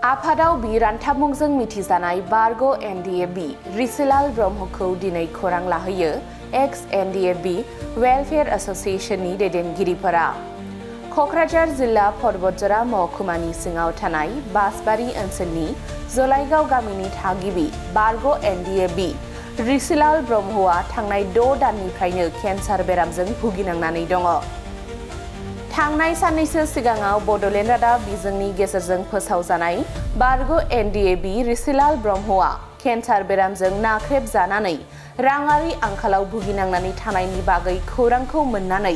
आफादाव बि रान्थामुंजों मिथिजानाय बारग' एनडिएबि रिसिलाल ब्रह्मखौ दिनै खौरां लाहोयो एक्स एनडिएबि वेलफेयार एसोसिएशननि दैदेनगिरिफोरा। क'क्राझार जिल्ला पर्बतजरा महकुमानि सिङाव थानाय बासबारि ओनसोलनि जलाइगाव गामिनि थागिबि बारग' एनडिएबि रिसिलाल ब्रह्मआ थांनाय 6 दाननिफ्रायनो केन्सार बेरामजों भुगिनांनानै दङ। थांनाय साननैसो सिगाङाव बड'लेण्ड रादाब बिजोंनि गेजेरजों फोसावजानाय बारग' एनडिएबि रिसिलाल ब्रह्मआ केन्सार बेरामजों नाख्रेबजानानै राङारि आंखालाव भुगिनांनानै थानायनि बागै खौरांखौ मोननानै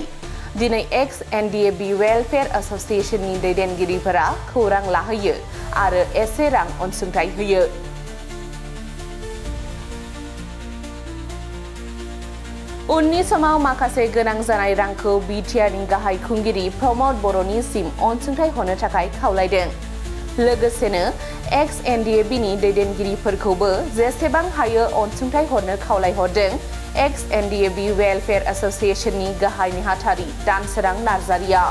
दिनै एक्स एनडिएबि वेलफेयार एसोसिएशननि दैदेनगिरिफोरा खौरां लाहोयो आरो एसे रां अनसुंथाइ होयो। उननि समाव माखासे गोनां जानाय रांखौ बिटिआरनि गाहाय खुंगिरि प्रमद बर'निसिम अनसुंथाइ हरनो थाखाय खावलायदों। लोगोसेनो एक्स एनडिएबिनि दैदेनगिरिफोरखौबो जेसेबां हायो अनसुंथाइ हरनो खावलायहरदों एक्स एनडिएबि वेलफेयार एसोसिएशननि गाहाय नेहाथारि दानसोरां नार्जारिया।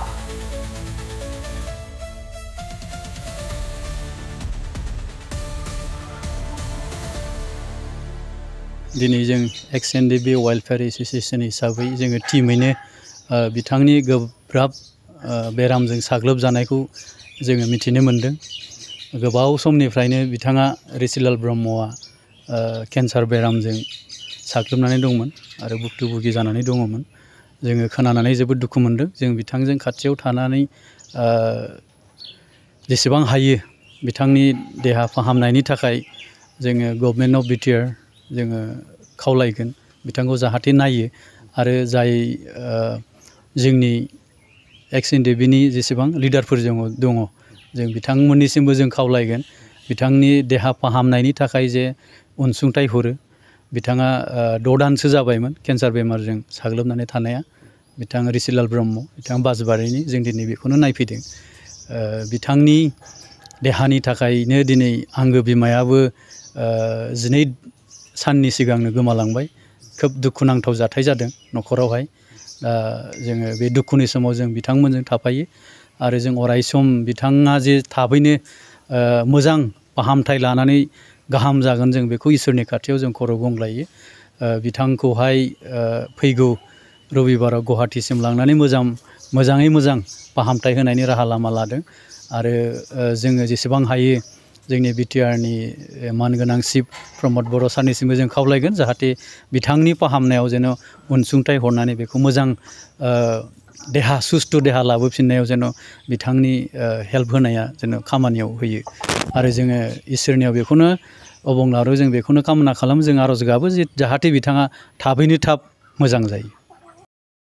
दिनै जों एक्स एनडिएबि वेलफेयार एसोसिएशन हिसाबै जोङो टीमैनो बिथांनि गोब्राब बेरामजों साग्लोबजानायखौ जोङो मिथिनो मोन्दों। गोबाव समनिफ्रायनो बिथाङा रिसिलाल ब्रह्मआ केन्सार बेरामजों साग्लोबनानै दंमोन आरो भुक्तभोगि जानानै दङमोन। जोङो खोनानानै जोबोद दुखु मोन्दों। जों बिथांजों खाथियाव थानानै जेसेबां हायो बिथांनि देहा फाहामनायनि थाखाय जोङो गभर्नमेन्ट अफ बिटिआर जोङो खावलायगोन बिथांखौ जाहाथे नायो आरो जाय जोंनि एक्स एनडिएबिनि जेसेबां लिडारफोर दङ जों बिथांमोननिसिमबो जों खावलायगोन बिथांनि देहा फाहामनायनि थाखाय जे अनसुंथाइ हरो। बिथाङा 6 दानसो जाबायमोन केन्सार बेमारजों साग्लोबनानै थानाया। बिथां रिसिलाल ब्रह्म बिथाङा बासबारिनि जों दिनै बेखौनो नायफैदों। बिथांनि देहानि थाखायनो दिनै आंगो बिमायाबो 12 साननि सिगांनो गोमालांबाय। खोब दुखुनांथाव जाथाय जादों न'खरावहाय। जोङो बे दुखुनि समाव जों बिथांमोनजों थाफायो आरो जों अरायसम बिथाङा जे थाबैनो मोजां फाहामथाय लानानै गाहाम जागोन जों बेखौ इसोरनि खाथियाव जों खर' गंग्लायो। बिथांखौहाय फैगौ रबिबाराव गुवाहाटीसिम लांनानै मोजाङै मोजां फाहामथाय होनायनि राहा लामा लादों आरो जोङो जेसेबां हायो जोंनि बिटिआरनि मानगोनां चिफ प्रमद बर' सारनिसिमबो जों खावलायगोन जाहाथे बिथांनि फाहामनायाव जेन अनसुंथाइ हरनानै बेखौ मोजां देहा सुस्थ' देहा लाबोफिननायाव जेन बिथांनि हेल्प होनाया जेन खामानियाव होयो आरो जोङो इसोरनियाव बेखौनो अबंलावरो जों बेखौनो कामना खालामो। जों आर'ज गाबो जे जाहाथे बिथाङा थाबैनो थाब मोजां जायो।